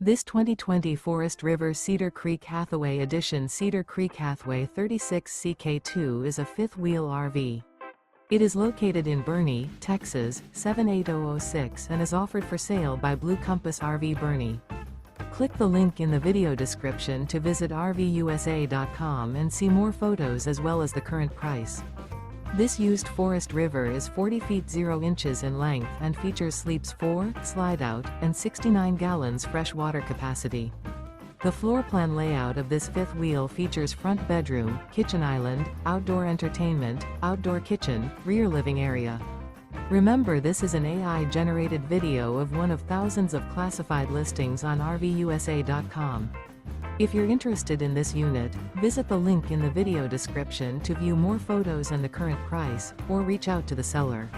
This 2020 Forest River Cedar Creek Hathaway Edition Cedar Creek Hathway 36CK2 is a fifth-wheel RV. It is located in Boerne, Texas, 78006 and is offered for sale by Blue Compass RV Boerne. Click the link in the video description to visit RVUSA.com and see more photos as well as the current price. This used Forest River is 40 feet 0 inches in length and features sleeps 4, slide-out, and 69 gallons fresh water capacity. The floor plan layout of this fifth wheel features front bedroom, kitchen island, outdoor entertainment, outdoor kitchen, rear living area. Remember, this is an AI-generated video of one of thousands of classified listings on RVUSA.com. If you're interested in this unit, visit the link in the video description to view more photos and the current price, or reach out to the seller.